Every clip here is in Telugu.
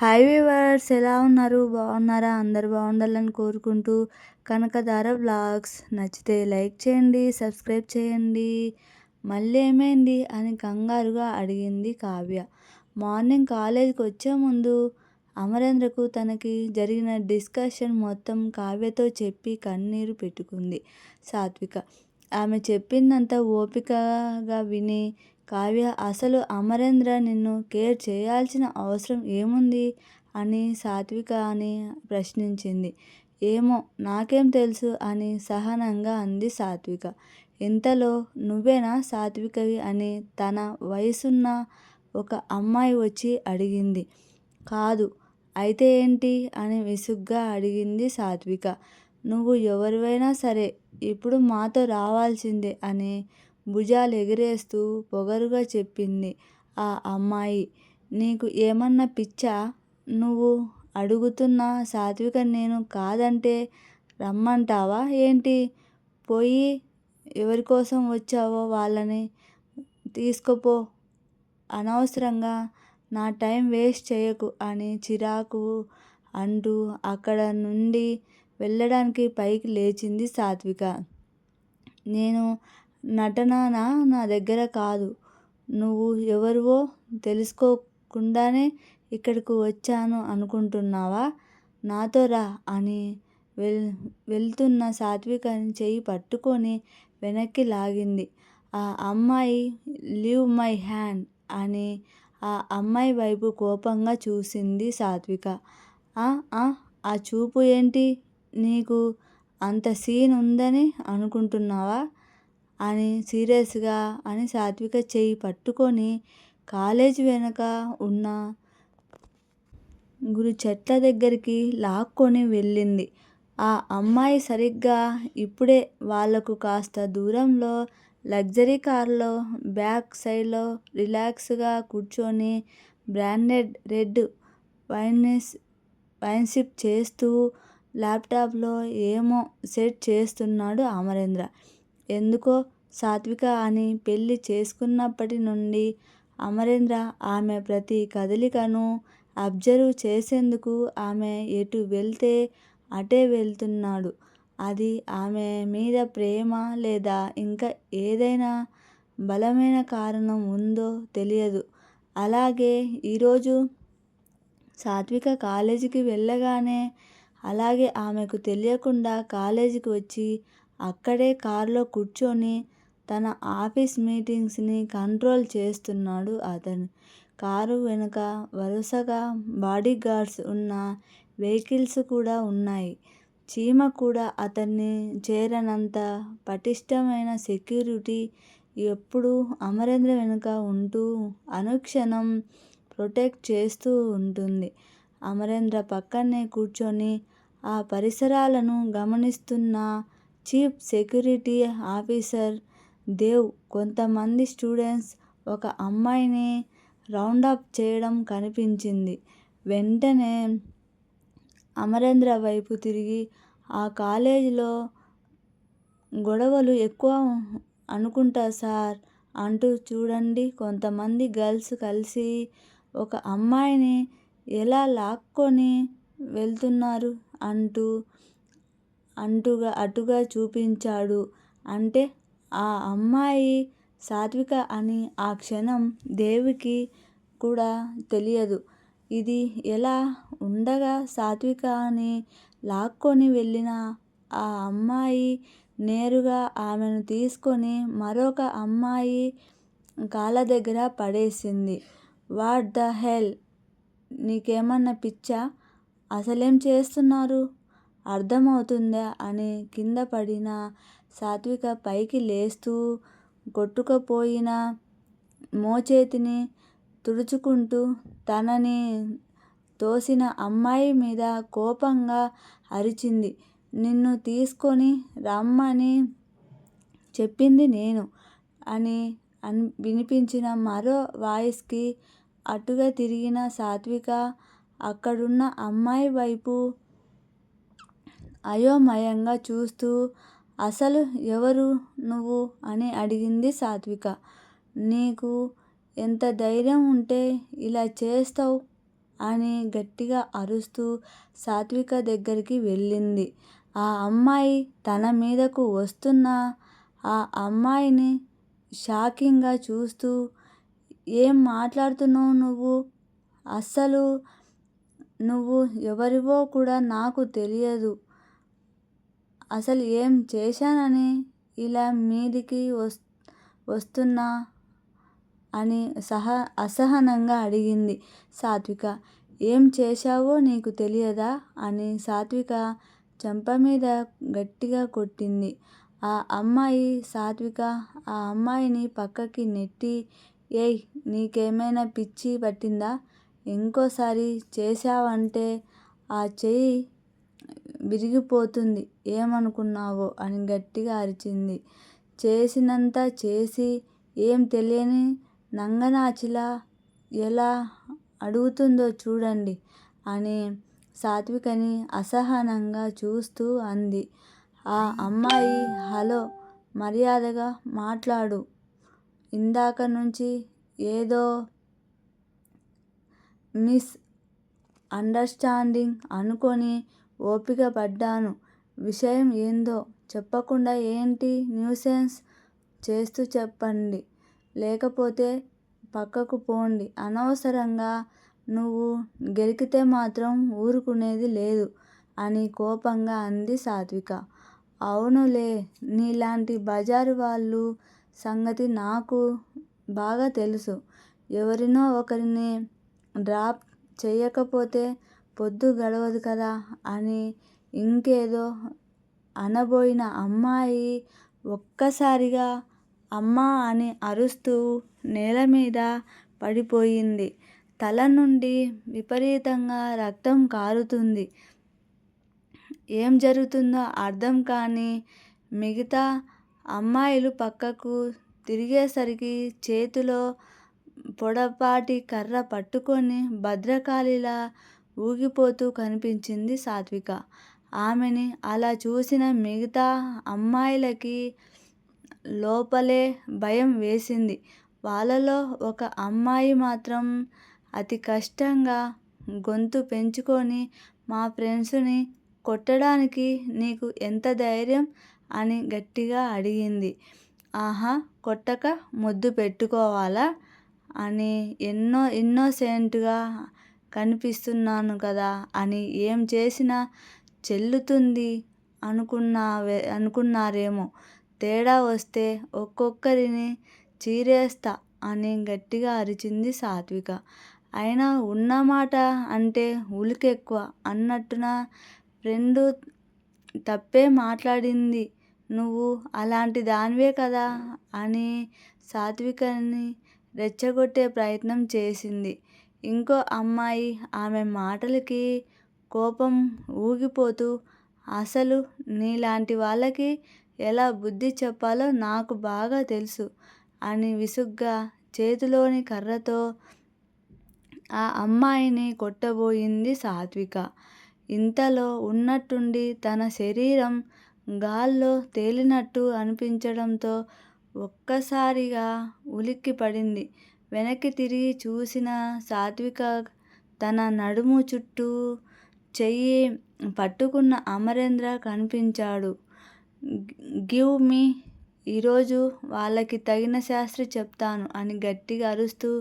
హాయ్ వ్యూవర్స్, ఎలా ఉన్నారు? బాగున్నారా? అందరూ బాగుండాలని కోరుకుంటూ కనకధార వ్లాగ్స్ నచ్చితే లైక్ చేయండి, సబ్స్క్రైబ్ చేయండి. మళ్ళీ ఏమైంది అని కంగారుగా అడిగింది కావ్య. మార్నింగ్ కాలేజీకి వచ్చే ముందు అమరేంద్రకు తనకి జరిగిన డిస్కషన్ మొత్తం కావ్యతో చెప్పి కన్నీరు పెట్టుకుంది సాత్విక. ఆమె చెప్పిందంతా ఓపికగా విని కావ్య, అసలు అమరేంద్ర నిన్ను కేర్ చేయాల్సిన అవసరం ఏముంది అని సాత్విక అని ప్రశ్నించింది. ఏమో నాకేం తెలుసు అని సహనంగా అంది సాత్విక. ఇంతలో నువ్వేనా సాత్వికవి అని తన వయసున్న ఒక అమ్మాయి వచ్చి అడిగింది. కాదు, అయితే ఏంటి అని విసుగ్గా అడిగింది సాత్విక. నువ్వు ఎవరివైనా సరే ఇప్పుడు మాతో రావాల్సిందే అని భుజాలు ఎగిరేస్తూ పొగరుగా చెప్పింది ఆ అమ్మాయి. నీకు ఏమన్నా పిచ్చా? నువ్వు అడుగుతున్న సాత్విక నేను కాదంటే రమ్మంటావా ఏంటి? పోయి ఎవరికోసం వచ్చావో వాళ్ళని తీసుకుపో, అనవసరంగా నా టైం వేస్ట్ చేయకు అని చిరాకు అంటూ అక్కడ నుండి వెళ్ళడానికి పైకి లేచింది సాత్విక. నేను నటననా నా దగ్గర కాదు. నువ్వు ఎవరివో తెలుసుకోకుండానే ఇక్కడికి వచ్చాను అనుకుంటున్నావా? నాతో రా అని వెళ్తున్న సాత్వికని చెయ్యి పట్టుకొని వెనక్కి లాగింది ఆ అమ్మాయి. లీవ్ మై హ్యాండ్ అని ఆ అమ్మాయి వైపు కోపంగా చూసింది సాత్విక. ఆ చూపు ఏంటి? నీకు అంత సీన్ ఉందని అనుకుంటున్నావా అని సీరియస్గా అని సాత్విక చెయ్యి పట్టుకొని కాలేజీ వెనక ఉన్న గురు చెట్ల దగ్గరికి లాక్కొని వెళ్ళింది ఆ అమ్మాయి. సరిగ్గా ఇప్పుడే వాళ్లకు కాస్త దూరంలో లగ్జరీ కారులో బ్యాక్ సైడ్లో రిలాక్స్గా కూర్చొని బ్రాండెడ్ రెడ్ వైన్ సిప్ చేస్తూ ల్యాప్టాప్లో ఏమో సెట్ చేస్తున్నాడు అమరేంద్ర. ఎందుకో సాత్విక అని పెళ్లి చేసుకున్నప్పటి నుండి అమరేంద్ర ఆమె ప్రతి కదలికను అబ్జర్వ్ చేసేందుకు ఆమె ఎటు వెళ్తే అటే వెళ్తున్నాడు. అది ఆమె మీద ప్రేమ లేదా ఇంకా ఏదైనా బలమైన కారణం ఉందో తెలియదు. అలాగే ఈరోజు సాత్విక కాలేజీకి వెళ్ళగానే అలాగే ఆమెకు తెలియకుండా కాలేజీకి వచ్చి అక్కడే కారులో కూర్చొని తన ఆఫీస్ మీటింగ్స్ని కంట్రోల్ చేస్తున్నాడు అతను. కారు వెనుక వరుసగా బాడీగార్డ్స్ ఉన్న వెహికల్స్ కూడా ఉన్నాయి. చీమ కూడా అతన్ని చేరనంత పటిష్టమైన సెక్యూరిటీ ఎప్పుడూ అమరేంద్ర వెనుక ఉంటూ అనుక్షణం ప్రొటెక్ట్ చేస్తూ ఉంటుంది. అమరేంద్ర పక్కనే కూర్చొని ఆ పరిసరాలను గమనిస్తున్న చీఫ్ సెక్యూరిటీ ఆఫీసర్ దేవ్ కొంతమంది స్టూడెంట్స్ ఒక అమ్మాయిని రౌండప్ చేయడం కనిపించింది. వెంటనే అమరేంద్ర వైపు తిరిగి, ఆ కాలేజీలో గొడవలు ఎక్కువ అనుకుంటా సార్ అంటూ, చూడండి కొంతమంది గర్ల్స్ కలిసి ఒక అమ్మాయిని ఎలా లాక్కొని వెళ్తున్నారు అటుగా చూపించాడు. అంటే ఆ అమ్మాయి సాత్విక అని ఆ క్షణం దేవికి కూడా తెలియదు. ఇది ఎలా ఉండగా సాత్వికని లాక్కొని వెళ్ళిన ఆ అమ్మాయి నేరుగా ఆమెను తీసుకొని మరొక అమ్మాయి కాళ్ళ దగ్గర పడేసింది. వాట్ ద హెల్, నీకేమన్నా పిచ్చా? అసలేం చేస్తున్నారు అర్థమవుతుందా అని కింద పడిన సాత్విక పైకి లేస్తూ కొట్టుకుపోయిన మోచేతిని తుడుచుకుంటూ తనని తోసిన అమ్మాయి మీద కోపంగా అరిచింది. నిన్ను తీసుకొని రమ్మని చెప్పింది నేను అని వినిపించిన మరో వాయిస్కి అటుగా తిరిగిన సాత్విక అక్కడున్న అమ్మాయి వైపు అయోమయంగా చూస్తూ, అసలు ఎవరు నువ్వు అని అడిగింది సాత్విక. నీకు ఎంత ధైర్యం ఉంటే ఇలా చేస్తావ్ అని గట్టిగా అరుస్తూ సాత్విక దగ్గరికి వెళ్ళింది. ఆ అమ్మాయి తన మీదకు వస్తున్న ఆ అమ్మాయిని షాకింగ్గా చూస్తూ, ఏం మాట్లాడుతున్నావు నువ్వు? అస్సలు నువ్వు ఎవరివో కూడా నాకు తెలియదు. అసలు ఏం చేశానని ఇలా మీదికి వస్తున్నా అని అసహనంగా అడిగింది సాత్విక. ఏం చేశావో నీకు తెలియదా అని సాత్విక చెంప మీద గట్టిగా కొట్టింది ఆ అమ్మాయి. సాత్విక ఆ అమ్మాయిని పక్కకి నెట్టి, ఏయ్, నీకేమైనా పిచ్చి పట్టిందా? ఇంకోసారి చేశావంటే ఆ చెయ్యి విరిగిపోతుంది, ఏమనుకున్నావో అని గట్టిగా అరిచింది. చేసినంత చేసి ఏం తెలియని నంగనాచిలా ఎలా అడుగుతుందో చూడండి అని సాత్వికని అసహనంగా చూస్తూ అంది. ఆ అమ్మాయి, హలో, మర్యాదగా మాట్లాడు. ఇందాక నుంచి ఏదో మిస్ అండర్స్టాండింగ్ అనుకొని ఓపిక పడ్డాను. విషయం ఏందో చెప్పకుండా ఏంటి న్యూసెన్స్ చేస్తూ చెప్పండి, లేకపోతే పక్కకు పోండి. అనవసరంగా నువ్వు గెలికితే మాత్రం ఊరుకునేది లేదు అని కోపంగా అంది సాత్విక. అవునులే, నీలాంటి బజారు వాళ్ళు సంగతి నాకు బాగా తెలుసు. ఎవరినో ఒకరిని డ్రాప్ చెయ్యకపోతే పొద్దు గడవదు కదా అని ఇంకేదో అనబోయిన అమ్మాయి ఒక్కసారిగా అమ్మా అని అరుస్తూ నేల మీద పడిపోయింది. తల నుండి విపరీతంగా రక్తం కారుతుంది. ఏం జరుగుతుందో అర్థం కాని మిగతా అమ్మాయిలు పక్కకు తిరిగేసరికి చేతిలో పొడపాటి కర్ర పట్టుకొని భద్రకాళిలా ఊగిపోతూ కనిపించింది సాత్విక. ఆమెని అలా చూసిన మిగతా అమ్మాయిలకి లోపలే భయం వేసింది. వాళ్ళలో ఒక అమ్మాయి మాత్రం అతి కష్టంగా గొంతు పెంచుకొని, మా ఫ్రెండ్స్ని కొట్టడానికి నీకు ఎంత ధైర్యం అని గట్టిగా అడిగింది. ఆహా, కొట్టక ముద్దు పెట్టుకోవాలా అని ఇన్నోసెంట్గా కనిపిస్తున్నాను కదా అని ఏం చేసినా చెల్లుతుంది అనుకున్నారేమో. తేడా వస్తే ఒక్కొక్కరిని చీరేస్తా అని గట్టిగా అరిచింది సాత్విక. అయినా ఉన్నమాట అంటే ఉలికెక్కువ అన్నట్టున ఫ్రెండు తప్పే మాట్లాడింది, నువ్వు అలాంటి దానివే కదా అని సాత్వికని రెచ్చగొట్టే ప్రయత్నం చేసింది. ఇంకో అమ్మాయి ఆమె మాటలకి కోపం ఊగిపోతూ, అసలు నీలాంటి వాళ్ళకి ఎలా బుద్ధి చెప్పాలో నాకు బాగా తెలుసు అని విసుగ్గా చేతిలోని కర్రతో ఆ అమ్మాయిని కొట్టబోయింది సాత్విక. ఇంతలో ఉన్నట్టుండి తన శరీరం గాల్లో తేలినట్టు అనిపించడంతో ఒక్కసారిగా ఉలిక్కిపడింది. వెనక్కి తిరిగి చూసిన సాత్విక తన నడుము చుట్టూ చెయ్యి పట్టుకున్న అమరేంద్ర కనిపించాడు. గివ్ మీ, ఈరోజు వాళ్ళకి తగిన శాస్త్రి చెప్తాను అని గట్టిగా అరుస్తూ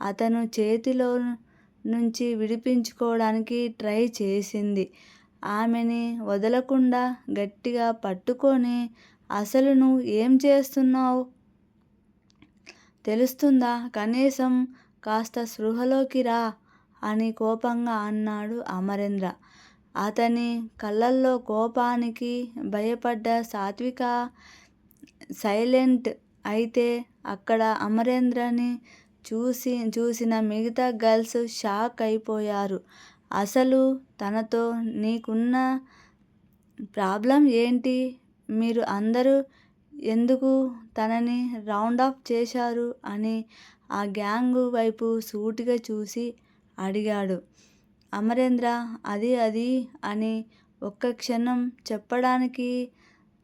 అతను చేతిలో నుంచి విడిపించుకోవడానికి ట్రై చేసింది. ఆమెని వదలకుండా గట్టిగా పట్టుకొని, అసలు నువ్వు ఏం చేస్తున్నావు తెలుస్తుందా? కనీసం కాస్త స్పృహలోకి రా అని కోపంగా అన్నాడు అమరేంద్ర. అతని కళ్ళల్లో కోపానికి భయపడ్డ సాత్విక సైలెంట్ అయితే అక్కడ అమరేంద్రని చూసిన మిగతా గర్ల్స్ షాక్ అయిపోయారు. అసలు తనతో నీకున్న ప్రాబ్లం ఏంటి? మీరు అందరూ ఎందుకు తనని రౌండ్ అప్ చేశారు అని ఆ గ్యాంగు వైపు సూటిగా చూసి అడిగాడు. అమరేంద్ర అది అని ఒక్క క్షణం చెప్పడానికి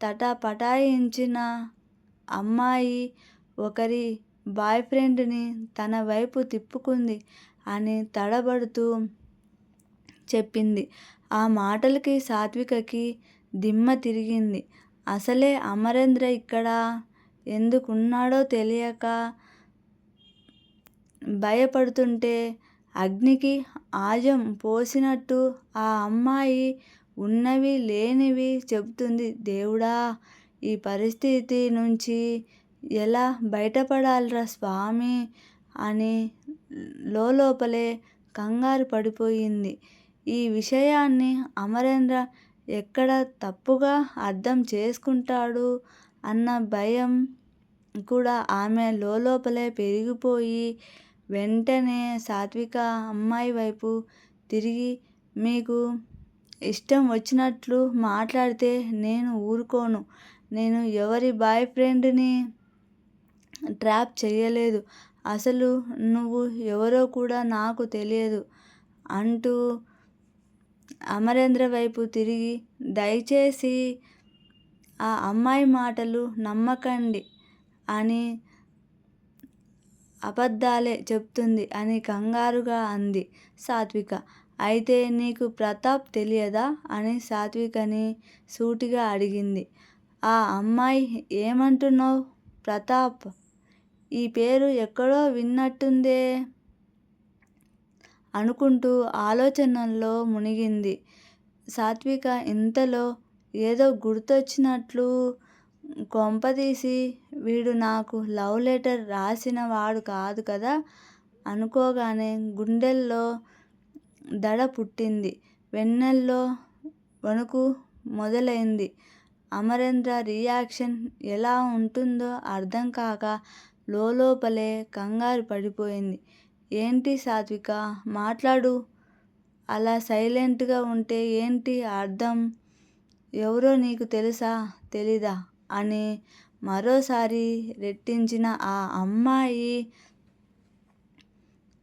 తటపటాయించిన అమ్మాయి ఒకరి బాయ్ ఫ్రెండ్ని తన వైపు తిప్పుకుంది. అని తడబడుతూ చెప్పింది. ఆ మాటలకి సాత్వికకి దిమ్మ తిరిగింది. అసలే అమరేంద్ర ఇక్కడ ఎందుకున్నాడో తెలియక భయపడుతుంటే అగ్నికి ఆజ్యం పోసినట్టు ఆ అమ్మాయి ఉన్నవి లేనివి చెబుతుంది. దేవుడా! ఈ పరిస్థితి నుంచి ఎలా బయటపడాలిరా స్వామి అని లోపలే కంగారు పడిపోయింది. ఈ విషయాన్ని అమరేంద్ర ఎక్కడ తప్పుగా అర్థం చేసుకుంటాడు అన్న భయం కూడా ఆమె లోపలే పెరిగిపోయి వెంటనే సాత్విక అమ్మాయి వైపు తిరిగి, మీకు ఇష్టం వచ్చినట్లు మాట్లాడితే నేను ఊరుకోను. నేను ఎవరి బాయ్ ఫ్రెండ్ని ట్రాప్ చేయలేదు. అసలు నువ్వు ఎవరో కూడా నాకు తెలియదు అంటూ అమరేంద్ర వైపు తిరిగి, దయచేసి ఆ అమ్మాయి మాటలు నమ్మకండి అని అబద్ధాలే చెప్తుంది అని కంగారుగా అంది సాత్విక. అయితే నీకు ప్రతాప్ తెలియదా అని సాత్వికని సూటిగా అడిగింది. ఆ అమ్మాయి ఏమంటున్నావు? ప్రతాప్? ఈ పేరు ఎక్కడో విన్నట్టుందే అనుకుంటూ ఆలోచనల్లో మునిగింది సాత్విక. ఇంతలో ఏదో గుర్తొచ్చినట్లు, కొంపదీసి వీడు నాకు లవ్ లెటర్ రాసిన వాడు కాదు కదా అనుకోగానే గుండెల్లో దడ పుట్టింది. వెన్నెల్లో వణుకు మొదలైంది. అమరేంద్ర రియాక్షన్ ఎలా ఉంటుందో అర్థం కాక లోపలే కంగారు పడిపోయింది. ఏంటి సాత్విక, మాట్లాడు. అలా సైలెంట్గా ఉంటే ఏంటి అర్థం? ఎవరో నీకు తెలుసా తెలీదా అని మరోసారి రెట్టించిన ఆ అమ్మాయి.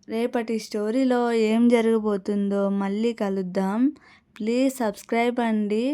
రేపటి స్టోరీలో ఏం జరగబోతుందో మళ్ళీ కలుద్దాం. ప్లీజ్ సబ్స్క్రైబ్ అండి.